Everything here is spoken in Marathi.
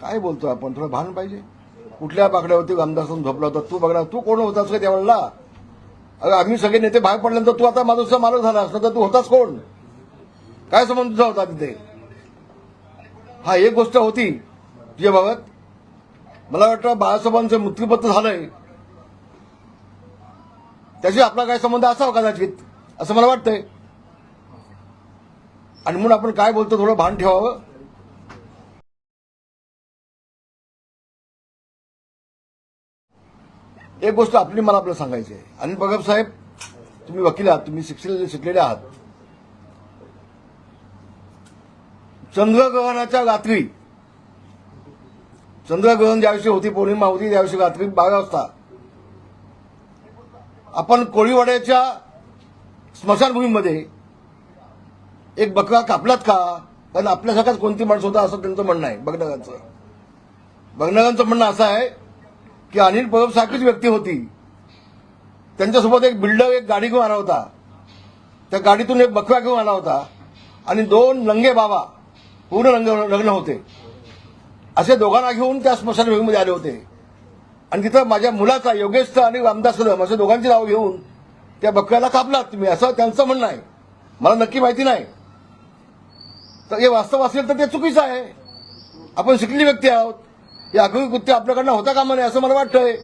काय बोलतो आपण? थोडं भान पाहिजे. कुठल्या बाकड्यावरती आमदार म्हणून झोपला होता तू? बघणार तू कोण होतास का त्यावेळेला? अरे आम्ही सगळे नेते बाहेर पडल्यानंतर तू आता माझा मालक झाला असता तर तू होतास कोण? काय संबंध तुझा होता तिथे? हा एक गोष्ट होती तुझ्या बाबत. मला वाटतं बाळासाहेबांचं मृत्यूपत्र झालंय त्याशी आपला काय संबंध असावा कदाचित, असं मला वाटतंय. आणि म्हणून आपण काय बोलतो थोडं भान ठेवावं. एक गोष्ट मला आपल्याला सांगायची आहे. अनिल परब साहेब, तुम्ही वकील आहात, तुम्ही शिकलेले आहात. चंद्रग्रहणाच्या रात्री, चंद्रग्रहण ज्याविषयी होती, पौर्णिमा होती, त्याविषयी रात्री 12 वाजता आपण कोळीवाड्याच्या स्मशानभूमीमध्ये एक बकरा कापलात का? कारण आपल्यासारखाच कोणती माणसं होता असं त्यांचं म्हणणं आहे. बघणाऱ्यांचं म्हणणं असं आहे की अनिल परब सारखीच व्यक्ती होती, त्यांच्यासोबत एक बिल्डर एक गाडी घेऊन आला होता, त्या गाडीतून एक बकरा घेऊन आला होता आणि 2 नंगे बाबा पूर्ण लग्न होते असे दोघांना घेऊन त्या स्मशानभूमीमध्ये आले होते. आणि तिथं माझ्या मुलाचा योगेशचा आणि रामदास कदम असे दोघांची नाव घेऊन त्या बकऱ्याला कापलात तुम्ही, असं त्यांचं म्हणणं आहे. मला नक्की माहिती नाही. तर हे वास्तव असेल तर ते चुकीचं आहे. आपण शिकलेली व्यक्ती आहोत. हे आगळी कृत्य आपल्याकडनं होता कामा नये असं मला वाटतंय.